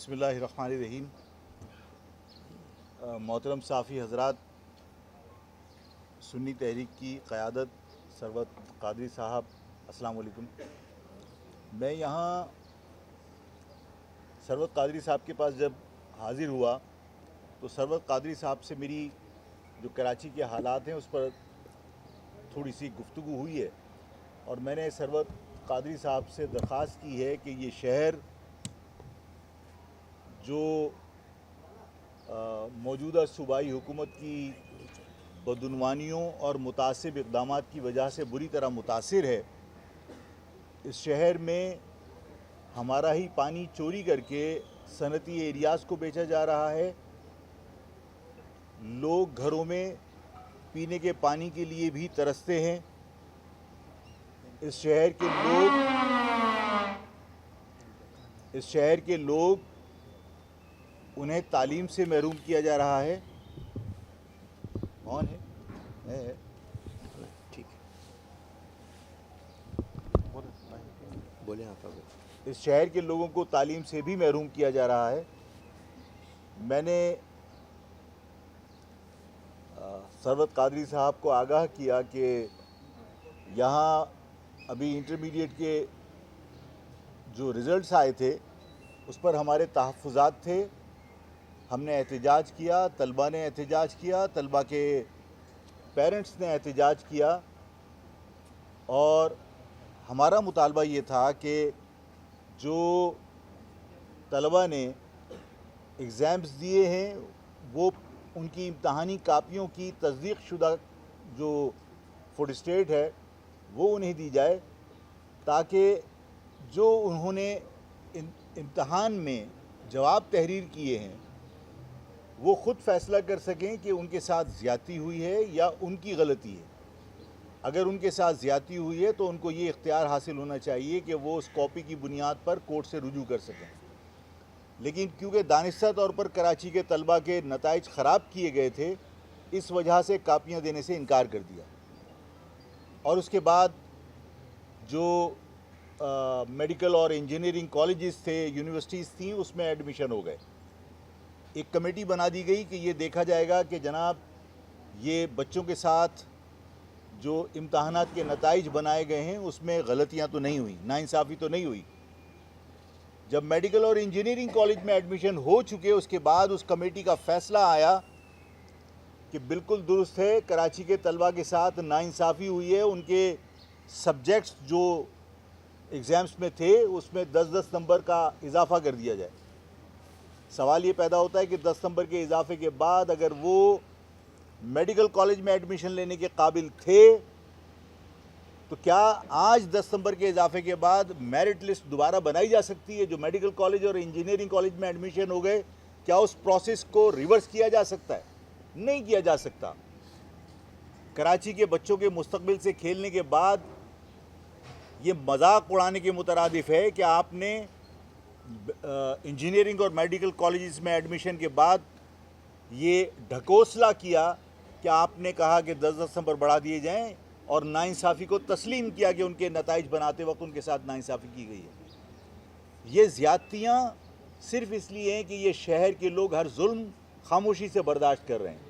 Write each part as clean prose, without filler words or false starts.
بسم اللہ الرحمن الرحیم. محترم صحافی حضرات، سنی تحریک کی قیادت ثروت قادری صاحب، السلام علیکم. میں یہاں ثروت قادری صاحب کے پاس جب حاضر ہوا تو ثروت قادری صاحب سے میری جو کراچی کے حالات ہیں اس پر تھوڑی سی گفتگو ہوئی ہے، اور میں نے ثروت قادری صاحب سے درخواست کی ہے کہ یہ شہر جو موجودہ صوبائی حکومت کی بدعنوانیوں اور متعصب اقدامات کی وجہ سے بری طرح متاثر ہے، اس شہر میں ہمارا ہی پانی چوری کر کے صنعتی ایریاز کو بیچا جا رہا ہے. لوگ گھروں میں پینے کے پانی کے لیے بھی ترستے ہیں. اس شہر کے لوگ انہیں تعلیم سے محروم کیا جا رہا ہے. کون ہے؟ ٹھیک ہے، بولیں آپ. اس شہر کے لوگوں کو تعلیم سے بھی محروم کیا جا رہا ہے. میں نے ثروت قادری صاحب کو آگاہ کیا کہ یہاں ابھی انٹرمیڈیٹ کے جو رزلٹس آئے تھے اس پر ہمارے تحفظات تھے. ہم نے احتجاج کیا، طلبہ نے احتجاج کیا، طلبہ کے پیرنٹس نے احتجاج کیا، اور ہمارا مطالبہ یہ تھا کہ جو طلبہ نے ایگزامز دیے ہیں وہ ان کی امتحانی کاپیوں کی تصدیق شدہ جو فوٹوسٹیٹ ہے وہ انہیں دی جائے، تاکہ جو انہوں نے امتحان میں جواب تحریر کیے ہیں وہ خود فیصلہ کر سکیں کہ ان کے ساتھ زیادتی ہوئی ہے یا ان کی غلطی ہے. اگر ان کے ساتھ زیادتی ہوئی ہے تو ان کو یہ اختیار حاصل ہونا چاہیے کہ وہ اس کاپی کی بنیاد پر کورٹ سے رجوع کر سکیں. لیکن کیونکہ دانستہ طور پر کراچی کے طلبہ کے نتائج خراب کیے گئے تھے، اس وجہ سے کاپیاں دینے سے انکار کر دیا، اور اس کے بعد جو میڈیکل اور انجینئرنگ کالجز تھے، یونیورسٹیز تھیں، اس میں ایڈمیشن ہو گئے. ایک کمیٹی بنا دی گئی کہ یہ دیکھا جائے گا کہ جناب یہ بچوں کے ساتھ جو امتحانات کے نتائج بنائے گئے ہیں اس میں غلطیاں تو نہیں ہوئی، ناانصافی تو نہیں ہوئی. جب میڈیکل اور انجینئرنگ کالج میں ایڈمیشن ہو چکے اس کے بعد اس کمیٹی کا فیصلہ آیا کہ بالکل درست ہے، کراچی کے طلبہ کے ساتھ ناانصافی ہوئی ہے. ان کے سبجیکٹس جو ایگزامس میں تھے اس میں 10 نمبر کا اضافہ کر دیا جائے. سوال یہ پیدا ہوتا ہے کہ 10 نمبر کے اضافے کے بعد اگر وہ میڈیکل کالج میں ایڈمیشن لینے کے قابل تھے تو کیا آج 10 نمبر کے اضافے کے بعد میرٹ لسٹ دوبارہ بنائی جا سکتی ہے؟ جو میڈیکل کالج اور انجینئرنگ کالج میں ایڈمیشن ہو گئے، کیا اس پروسیس کو ریورس کیا جا سکتا ہے؟ نہیں کیا جا سکتا. کراچی کے بچوں کے مستقبل سے کھیلنے کے بعد یہ مذاق اڑانے کے مترادف ہے کہ آپ نے انجینئرنگ اور میڈیکل کالجز میں ایڈمیشن کے بعد یہ ڈھکوسلا کیا کہ آپ نے کہا کہ 10 نمبر بڑھا دیے جائیں، اور ناانصافی کو تسلیم کیا کہ ان کے نتائج بناتے وقت ان کے ساتھ ناانصافی کی گئی ہے. یہ زیادتیاں صرف اس لیے ہیں کہ یہ شہر کے لوگ ہر ظلم خاموشی سے برداشت کر رہے ہیں.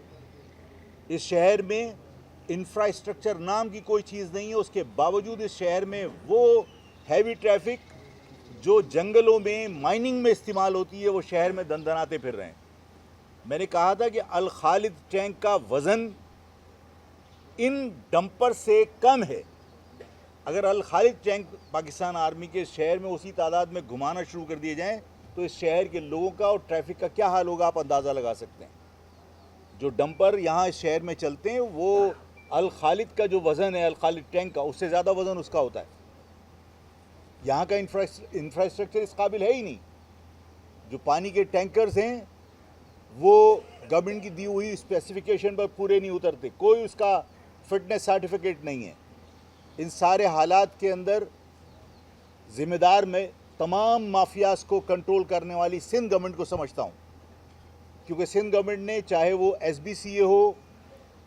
اس شہر میں انفراسٹرکچر نام کی کوئی چیز نہیں ہے، اس کے باوجود اس شہر میں وہ ہیوی ٹریفک جو جنگلوں میں مائننگ میں استعمال ہوتی ہے وہ شہر میں دندناتے پھر رہے ہیں. میں نے کہا تھا کہ الخالد ٹینک کا وزن ان ڈمپر سے کم ہے. اگر الخالد ٹینک پاکستان آرمی کے شہر میں اسی تعداد میں گھمانا شروع کر دیے جائیں تو اس شہر کے لوگوں کا اور ٹریفک کا کیا حال ہوگا آپ اندازہ لگا سکتے ہیں. جو ڈمپر یہاں اس شہر میں چلتے ہیں وہ الخالد کا جو وزن ہے الخالد ٹینک کا، اس سے زیادہ وزن اس کا ہوتا ہے. یہاں کا انفراسٹرکچر اس قابل ہے ہی نہیں. جو پانی کے ٹینکرز ہیں وہ گورنمنٹ کی دی ہوئی اسپیسیفیکیشن پر پورے نہیں اترتے، کوئی اس کا فٹنس سرٹیفکیٹ نہیں ہے. ان سارے حالات کے اندر ذمہ دار میں تمام مافیاز کو کنٹرول کرنے والی سندھ گورنمنٹ کو سمجھتا ہوں، کیونکہ سندھ گورنمنٹ نے چاہے وہ ایس بی سی اے ہو،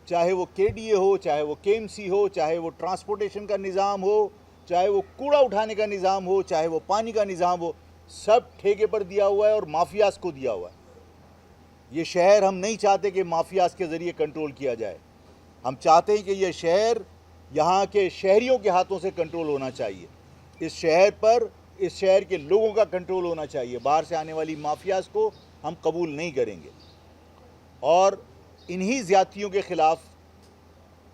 چاہے وہ کے ڈی اے ہو، چاہے وہ کے ایم سی ہو، چاہے وہ ٹرانسپورٹیشن کا نظام ہو، چاہے وہ کوڑا اٹھانے کا نظام ہو، چاہے وہ پانی کا نظام ہو، سب ٹھیکے پر دیا ہوا ہے اور مافیاز کو دیا ہوا ہے. یہ شہر ہم نہیں چاہتے کہ مافیاز کے ذریعے کنٹرول کیا جائے. ہم چاہتے ہیں کہ یہ شہر یہاں کے شہریوں کے ہاتھوں سے کنٹرول ہونا چاہیے. اس شہر پر اس شہر کے لوگوں کا کنٹرول ہونا چاہیے. باہر سے آنے والی مافیاز کو ہم قبول نہیں کریں گے. اور انہی زیادتیوں کے خلاف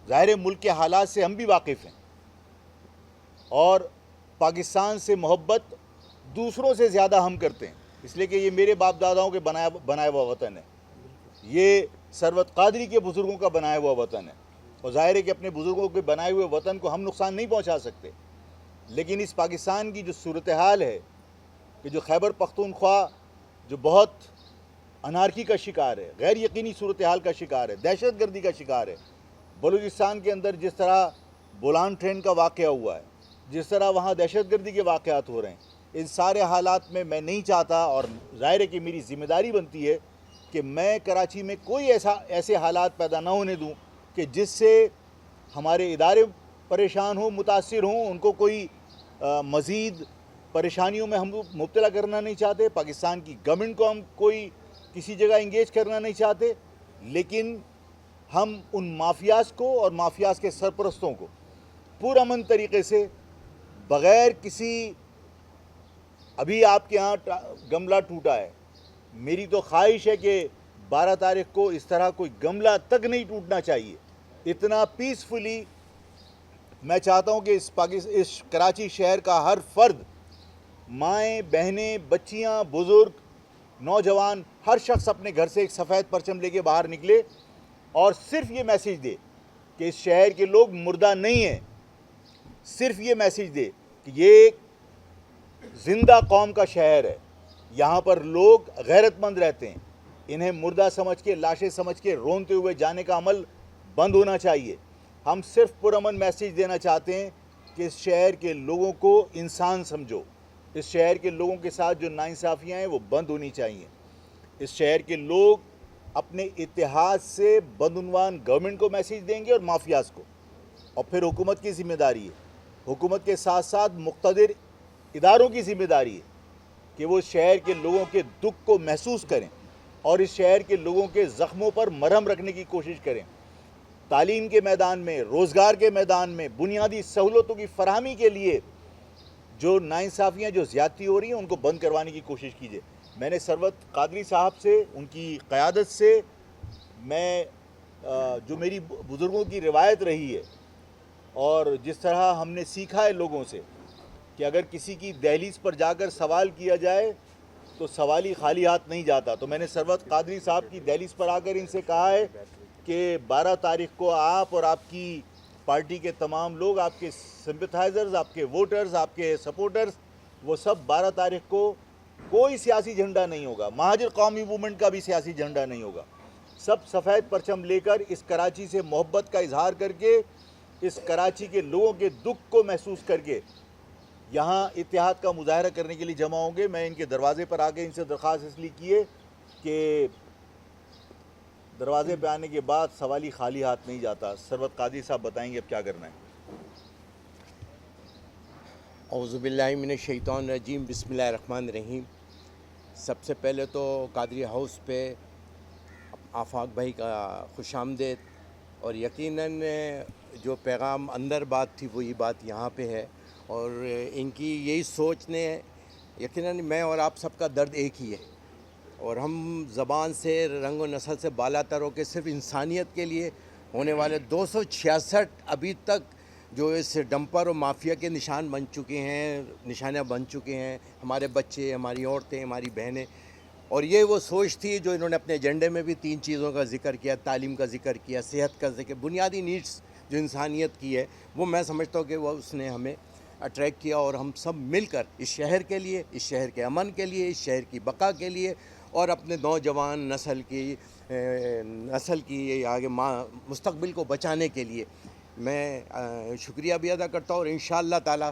ظاہر ملک کے حالات سے ہم بھی واقف ہیں، اور پاکستان سے محبت دوسروں سے زیادہ ہم کرتے ہیں، اس لیے کہ یہ میرے باپ داداؤں کے بنایا ہوا وطن ہے. یہ ثروت قادری کے بزرگوں کا بنایا ہوا وطن ہے، اور ظاہر ہے کہ اپنے بزرگوں کے بنائے ہوئے وطن کو ہم نقصان نہیں پہنچا سکتے. لیکن اس پاکستان کی جو صورتحال ہے کہ جو خیبر پختونخوا جو بہت انارکی کا شکار ہے، غیر یقینی صورتحال کا شکار ہے، دہشت گردی کا شکار ہے. بلوچستان کے اندر جس طرح بولان ٹرین کا واقعہ ہوا ہے، جس طرح وہاں دہشت گردی کے واقعات ہو رہے ہیں، ان سارے حالات میں میں نہیں چاہتا، اور ظاہر ہے کہ میری ذمہ داری بنتی ہے کہ میں کراچی میں کوئی ایسے حالات پیدا نہ ہونے دوں کہ جس سے ہمارے ادارے پریشان ہوں، متاثر ہوں. ان کو کوئی مزید پریشانیوں میں ہم مبتلا کرنا نہیں چاہتے. پاکستان کی گورنمنٹ کو ہم کوئی کسی جگہ انگیج کرنا نہیں چاہتے، لیکن ہم ان مافیاز کو اور مافیاز کے سرپرستوں کو پرامن طریقے سے بغیر کسی، ابھی آپ کے ہاں گملہ ٹوٹا ہے، میری تو خواہش ہے کہ 12 تاریخ کو اس طرح کوئی گملہ تک نہیں ٹوٹنا چاہیے. اتنا پیسفلی میں چاہتا ہوں کہ اس کراچی شہر کا ہر فرد، مائیں، بہنیں، بچیاں، بزرگ، نوجوان، ہر شخص اپنے گھر سے ایک سفید پرچم لے کے باہر نکلے اور صرف یہ میسیج دے کہ اس شہر کے لوگ مردہ نہیں ہیں. صرف یہ میسیج دے کہ یہ ایک زندہ قوم کا شہر ہے، یہاں پر لوگ غیرت مند رہتے ہیں. انہیں مردہ سمجھ کے، لاشیں سمجھ کے رونتے ہوئے جانے کا عمل بند ہونا چاہیے. ہم صرف پرامن میسیج دینا چاہتے ہیں کہ اس شہر کے لوگوں کو انسان سمجھو. اس شہر کے لوگوں کے ساتھ جو ناانصافیاں ہیں وہ بند ہونی چاہیے. اس شہر کے لوگ اپنے اتحاد سے بدعنوان گورنمنٹ کو میسیج دیں گے اور مافیاز کو. اور پھر حکومت کی ذمہ داری ہے، حکومت کے ساتھ ساتھ مقتدر اداروں کی ذمہ داری ہے کہ وہ شہر کے لوگوں کے دکھ کو محسوس کریں اور اس شہر کے لوگوں کے زخموں پر مرہم رکھنے کی کوشش کریں. تعلیم کے میدان میں، روزگار کے میدان میں، بنیادی سہولتوں کی فراہمی کے لیے جو ناانصافیاں، جو زیادتی ہو رہی ہیں، ان کو بند کروانے کی کوشش کیجیے. میں نے ثروت قادری صاحب سے، ان کی قیادت سے، میں جو میری بزرگوں کی روایت رہی ہے اور جس طرح ہم نے سیکھا ہے لوگوں سے کہ اگر کسی کی دہلیز پر جا کر سوال کیا جائے تو سوالی خالی ہاتھ نہیں جاتا. تو میں نے ثروت قادری صاحب کی دہلیز پر آ کر ان سے کہا ہے کہ 12 تاریخ کو آپ اور آپ کی پارٹی کے تمام لوگ، آپ کے سمپتھائزرز، آپ کے ووٹرز، آپ کے سپورٹرز، وہ سب 12 تاریخ کو کوئی سیاسی جھنڈا نہیں ہوگا، مہاجر قومی موومنٹ کا بھی سیاسی جھنڈا نہیں ہوگا. سب سفید پرچم لے کر اس کراچی سے محبت کا اظہار کر کے، اس کراچی کے لوگوں کے دکھ کو محسوس کر کے یہاں اتحاد کا مظاہرہ کرنے کے لیے جمع ہوں گے. میں ان کے دروازے پر آ کے ان سے درخواست اس لیے کی ہے کہ دروازے پہ آنے کے بعد سوالی خالی ہاتھ نہیں جاتا. ثروت قادری صاحب بتائیں گے اب کیا کرنا ہے. اعوذ باللہ من الشیطان الرجیم، بسم اللہ الرحمن الرحیم. سب سے پہلے تو قادری ہاؤس پہ آفاق بھائی کا خوش آمدید، اور یقیناً جو پیغام اندر بات تھی وہی بات یہاں پہ ہے، اور ان کی یہی سوچ نے، یقیناً میں اور آپ سب کا درد ایک ہی ہے، اور ہم زبان سے، رنگ و نسل سے بالا تر ہو کے صرف انسانیت کے لیے ہونے والے 266 ابھی تک جو اس ڈمپر و مافیا کے نشان بن چکے ہیں، نشانیاں بن چکے ہیں، ہمارے بچے، ہماری عورتیں، ہماری بہنیں. اور یہ وہ سوچ تھی جو انہوں نے اپنے ایجنڈے میں بھی 3 چیزوں کا ذکر کیا، تعلیم کا ذکر کیا، صحت کا ذکر، بنیادی نیڈس جو انسانیت کی ہے، وہ میں سمجھتا ہوں کہ وہ اس نے ہمیں اٹریکٹ کیا، اور ہم سب مل کر اس شہر کے لیے، اس شہر کے امن کے لیے، اس شہر کی بقا کے لیے، اور اپنے نوجوان نسل کی آگے مستقبل کو بچانے کے لیے میں شکریہ بھی ادا کرتا ہوں. اور انشاءاللہ تعالی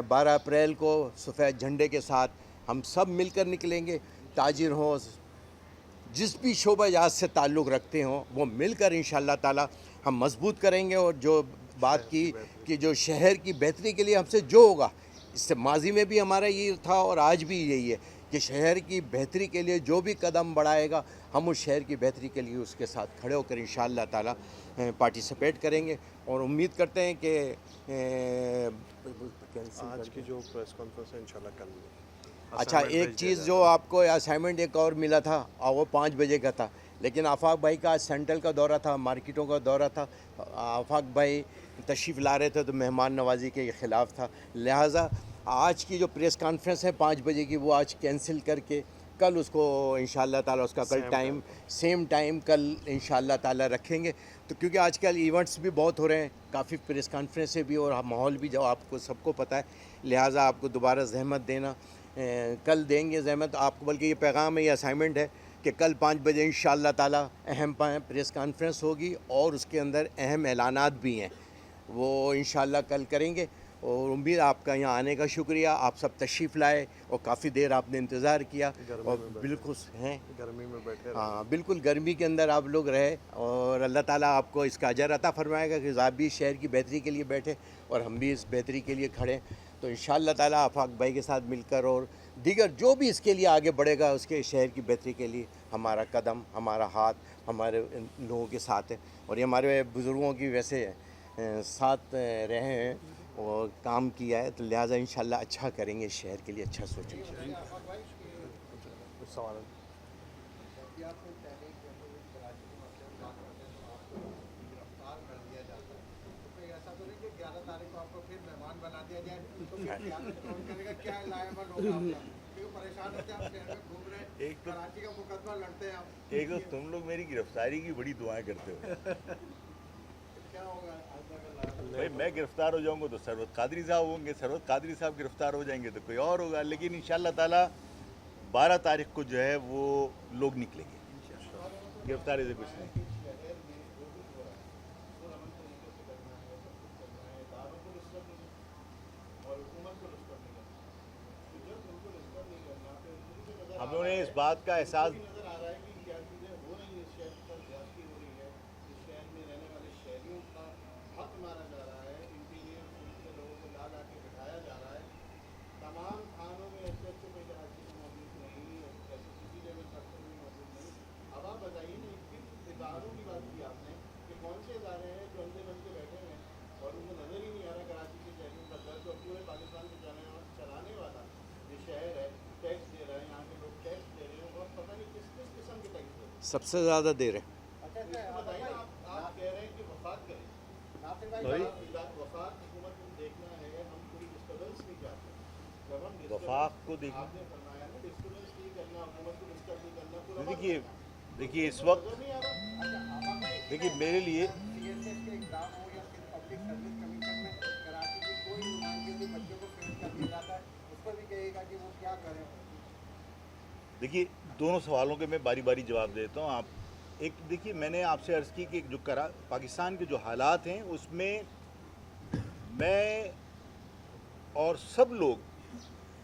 12 اپریل کو سفید جھنڈے کے ساتھ ہم سب مل کر نکلیں گے. تاجر ہوں، جس بھی شعبہ جات سے تعلق رکھتے ہوں، وہ مل کر انشاءاللہ تعالی ہم مضبوط کریں گے. اور جو بات کی کہ جو شہر کی بہتری کے لیے ہم سے جو ہوگا، اس سے ماضی میں بھی ہمارا یہ تھا اور آج بھی یہی ہے کہ شہر کی بہتری کے لیے جو بھی قدم بڑھائے گا ہم اس شہر کی بہتری کے لیے اس کے ساتھ کھڑے ہو کر انشاءاللہ تعالیٰ پارٹیسپیٹ کریں گے، اور امید کرتے ہیں کہ آج کی جو پریس کانفرنس ہے انشاءاللہ کل اچھا ایک چیز جو آپ کو اسائنمنٹ ایک اور ملا تھا اور وہ 5 بجے کا تھا، لیکن آفاق بھائی کا آج سینٹرل کا دورہ تھا، مارکیٹوں کا دورہ تھا، آفاق بھائی تشریف لا رہے تھے تو مہمان نوازی کے خلاف تھا، لہٰذا آج کی جو پریس کانفرنس ہے 5 بجے کی وہ آج کینسل کر کے کل اس کو انشاءاللہ تعالیٰ اس کا کل سیم ٹائم کل انشاءاللہ تعالیٰ رکھیں گے، تو کیونکہ آج کل ایونٹس بھی بہت ہو رہے ہیں، کافی پریس کانفرنسیں بھی اور ماحول بھی جو آپ کو سب کو پتہ ہے، لہٰذا آپ کو دوبارہ زحمت دینا کل دیں گے زحمت آپ کو، بلکہ یہ پیغام ہے، یہ اسائنمنٹ ہے کہ کل 5 بجے انشاءاللہ تعالیٰ اہم پریس کانفرنس ہوگی اور اس کے اندر اہم اعلانات بھی ہیں، وہ انشاءاللہ کل کریں گے، اور امید آپ کا یہاں آنے کا شکریہ، آپ سب تشریف لائے اور کافی دیر آپ نے انتظار کیا اور بالکل ہیں گرمی میں بیٹھے ہاں بالکل گرمی کے اندر آپ لوگ رہے، اور اللہ تعالیٰ آپ کو اس کا اجر عطا فرمائے گا کہ آپ بھی شہر کی بہتری کے لیے بیٹھے اور ہم بھی اس بہتری کے لیے کھڑے، تو انشاءاللہ تعالیٰ آفاق بھائی کے ساتھ مل کر اور دیگر جو بھی اس کے لیے آگے بڑھے گا اس کے شہر کی بہتری کے لیے ہمارا قدم، ہمارا ہاتھ ہمارے لوگوں کے ساتھ ہے، اور یہ ہمارے بزرگوں کی ویسے ساتھ رہے ہیں اور کام کیا ہے، تو لہٰذا انشاءاللہ اچھا کریں گے، شہر کے لیے اچھا سوچیں گے۔ سوال ایک تو تم لوگ میری گرفتاری کی بڑی دعائیں کرتے ہو، بھائی میں گرفتار ہو جاؤں گا تو ثروت قادری صاحب ہوں گے، ثروت قادری صاحب گرفتار ہو جائیں گے تو کوئی اور ہوگا، لیکن انشاءاللہ تعالیٰ 12 تاریخ کو جو ہے وہ لوگ نکلیں گے، گرفتاری سے کچھ نہیں۔ ہم لوگوں نے اس بات کا احساس سب سے زیادہ دیر ہے وفاق کو دیکھیے اس وقت دیکھیے میرے لیے دیکھیے دونوں سوالوں کے میں باری باری جواب دیتا ہوں۔ آپ ایک دیکھیے میں نے آپ سے عرض کی کہ جو پاکستان کے جو حالات ہیں اس میں میں اور سب لوگ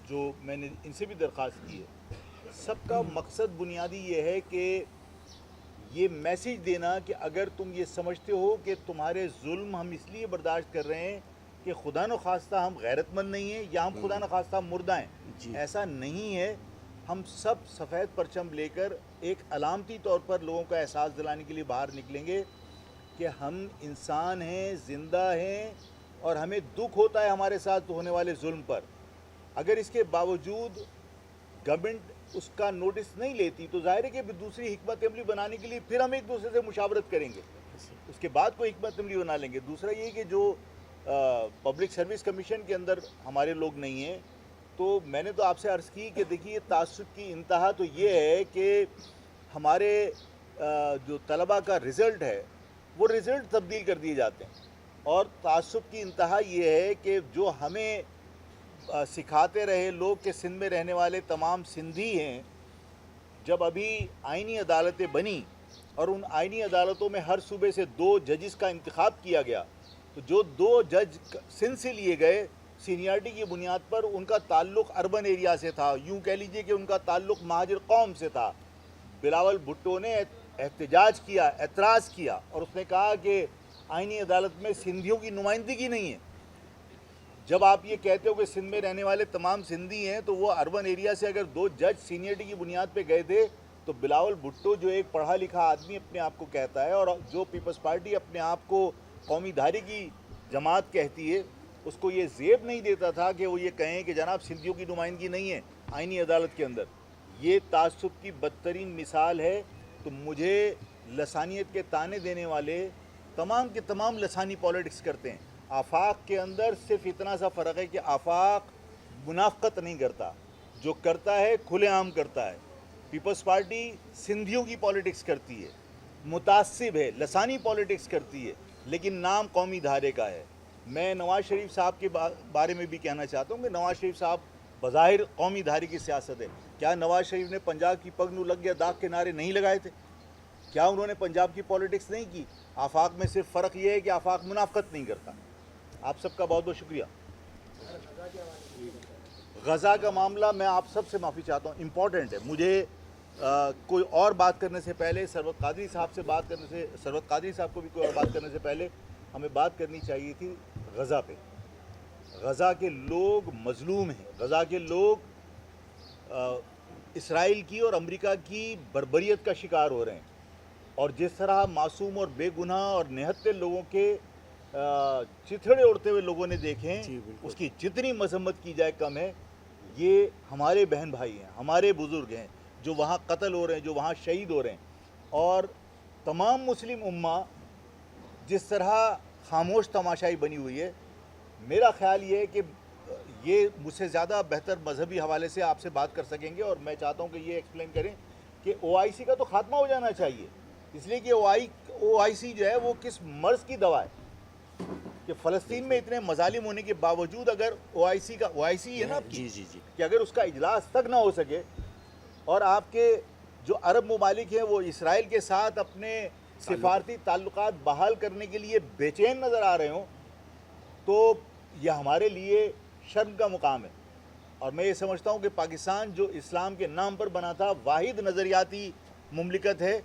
جو میں نے ان سے بھی درخواست کی ہے، سب کا مقصد بنیادی یہ ہے کہ یہ میسیج دینا کہ اگر تم یہ سمجھتے ہو کہ تمہارے ظلم ہم اس لیے برداشت کر رہے ہیں کہ خدا نخواستہ ہم غیرت مند نہیں ہیں یا ہم خدا نخواستہ مردہ ہیں، ایسا نہیں ہے۔ ہم سب سفید پرچم لے کر ایک علامتی طور پر لوگوں کا احساس دلانے کے لیے باہر نکلیں گے کہ ہم انسان ہیں، زندہ ہیں، اور ہمیں دکھ ہوتا ہے ہمارے ساتھ ہونے والے ظلم پر۔ اگر اس کے باوجود گورنمنٹ اس کا نوٹس نہیں لیتی تو ظاہر ہے کہ دوسری حکمت عملی بنانے کے لیے پھر ہم ایک دوسرے سے مشاورت کریں گے، اس کے بعد کوئی حکمت عملی بنا لیں گے۔ دوسرا یہ کہ جو پبلک سروس کمیشن کے اندر ہمارے لوگ نہیں ہیں، تو میں نے تو آپ سے عرض کی کہ دیکھیے تعصب کی انتہا تو یہ ہے کہ ہمارے جو طلبہ کا رزلٹ ہے وہ رزلٹ تبدیل کر دیے جاتے ہیں، اور تعصب کی انتہا یہ ہے کہ جو ہمیں سکھاتے رہے لوگ کہ سندھ میں رہنے والے تمام سندھی ہیں، جب ابھی آئینی عدالتیں بنی اور ان آئینی عدالتوں میں ہر صوبے سے 2 ججز کا انتخاب کیا گیا، تو جو 2 جج سندھ سے لیے گئے سینئرٹی کی بنیاد پر ان کا تعلق اربن ایریا سے تھا، یوں کہہ لیجئے کہ ان کا تعلق مہاجر قوم سے تھا۔ بلاول بھٹو نے احتجاج کیا، اعتراض کیا، اور اس نے کہا کہ آئینی عدالت میں سندھیوں کی نمائندگی نہیں ہے۔ جب آپ یہ کہتے ہو کہ سندھ میں رہنے والے تمام سندھی ہیں تو وہ اربن ایریا سے اگر 2 جج سینئرٹی کی بنیاد پہ گئے تھے تو بلاول بھٹو جو ایک پڑھا لکھا آدمی اپنے آپ کو کہتا ہے اور جو پیپلز پارٹی اپنے آپ کو قومی دھاری کی جماعت کہتی ہے، اس کو یہ زیب نہیں دیتا تھا کہ وہ یہ کہیں کہ جناب سندھیوں کی نمائندگی نہیں ہے آئینی عدالت کے اندر. یہ تعصب کی بدترین مثال ہے. تو مجھے لسانیت کے تانے دینے والے تمام کے تمام لسانی پالیٹکس کرتے ہیں. آفاق کے اندر صرف اتنا سا فرق ہے کہ آفاق منافقت نہیں کرتا، جو کرتا ہے کھلے عام کرتا ہے. پیپلز پارٹی سندھیوں کی پالیٹکس کرتی ہے، متعصب ہے، لسانی پالیٹکس کرتی ہے، لیکن نام قومی دھارے کا ہے. میں نواز شریف صاحب کے بارے میں بھی کہنا چاہتا ہوں کہ نواز شریف صاحب بظاہر قومی دھارے کی سیاست ہے. کیا نواز شریف نے پنجاب کی پگ نو لگ گیا داغ کے نعرے نہیں لگائے تھے؟ کیا انہوں نے پنجاب کی پالیٹکس نہیں کی؟ آفاق میں صرف فرق یہ ہے کہ آفاق منافقت نہیں کرتا. آپ سب کا بہت بہت شکریہ. غزہ کا معاملہ میں آپ سب سے معافی چاہتا ہوں، امپورٹنٹ ہے. مجھے کوئی اور بات کرنے سے پہلے سروت قادری صاحب کو بھی کوئی اور بات کرنے سے پہلے ہمیں بات کرنی چاہیے تھی غزہ پہ. غزہ کے لوگ مظلوم ہیں. غزہ کے لوگ اسرائیل کی اور امریکہ کی بربریت کا شکار ہو رہے ہیں. اور جس طرح معصوم اور بے گناہ اور نہتے لوگوں کے چتھڑے اڑتے ہوئے لوگوں نے دیکھے ہیں، اس کی جتنی مذمت کی جائے کم ہے. یہ ہمارے بہن بھائی ہیں، ہمارے بزرگ ہیں جو وہاں قتل ہو رہے ہیں، جو وہاں شہید ہو رہے ہیں. اور تمام مسلم امہ جس طرح خاموش تماشائی بنی ہوئی ہے، میرا خیال یہ ہے کہ یہ مجھ سے زیادہ بہتر مذہبی حوالے سے آپ سے بات کر سکیں گے. اور میں چاہتا ہوں کہ یہ ایکسپلین کریں کہ OIC کا تو خاتمہ ہو جانا چاہیے، اس لیے کہ OIC جو ہے وہ کس مرض کی دوا ہے کہ فلسطین میں اتنے مظالم ہونے کے باوجود اگر OIC ہے نا آپ کی، کہ اگر اس کا اجلاس تک نہ ہو سکے اور آپ کے جو عرب ممالک ہیں وہ اسرائیل کے ساتھ اپنے سفارتی تعلقات بحال کرنے کے لیے بے چین نظر آ رہے ہوں، تو یہ ہمارے لیے شرم کا مقام ہے. اور میں یہ سمجھتا ہوں کہ پاکستان جو اسلام کے نام پر بنا تھا واحد نظریاتی مملکت ہے.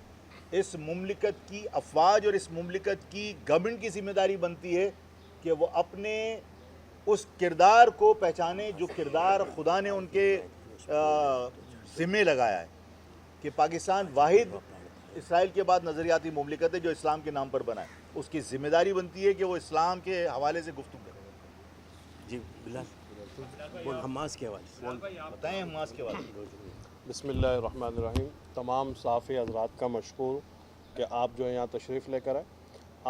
اس مملکت کی افواج اور اس مملکت کی گورنمنٹ کی ذمہ داری بنتی ہے کہ وہ اپنے اس کردار کو پہچانے جو کردار خدا نے ان کے ذمہ لگایا ہے کہ پاکستان واحد اسرائیل کے بعد نظریاتی مملکت ہے جو اسلام کے نام پر بنا ہے. اس کی ذمہ داری بنتی ہے کہ وہ اسلام کے حوالے سے گفتگو کرے. جی بلال حماس کے حوالے سے بتائیں حماس کے حوالے سے. بسم اللہ الرحمن الرحیم. تمام صحافی حضرات کا مشکور کہ آپ جو ہے یہاں تشریف لے کر آئے.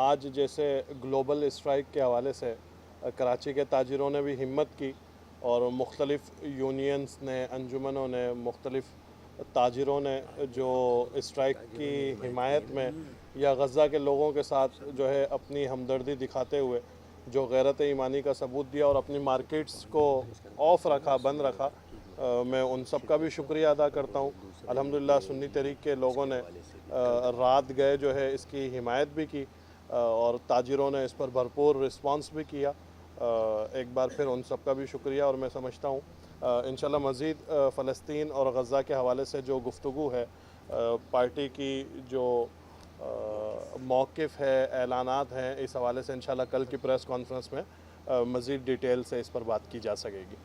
آج جیسے گلوبل اسٹرائک کے حوالے سے کراچی کے تاجروں نے بھی ہمت کی اور مختلف یونینز نے، انجمنوں نے، مختلف تاجروں نے جو اسٹرائک کی حمایت میں یا غزہ کے لوگوں کے ساتھ جو ہے اپنی ہمدردی دکھاتے ہوئے جو غیرت ایمانی کا ثبوت دیا اور اپنی مارکیٹس کو آف رکھا، بند رکھا، میں ان سب کا بھی شکریہ ادا کرتا ہوں. الحمدللہ سنی تحریک کے لوگوں نے رات گئے جو ہے اس کی حمایت بھی کی اور تاجروں نے اس پر بھرپور رسپانس بھی کیا. ایک بار پھر ان سب کا بھی شکریہ. اور میں سمجھتا ہوں انشاءاللہ مزید فلسطین اور غزہ کے حوالے سے جو گفتگو ہے، پارٹی کی جو موقف ہے، اعلانات ہیں، اس حوالے سے انشاءاللہ کل کی پریس کانفرنس میں مزید ڈیٹیل سے اس پر بات کی جا سکے گی.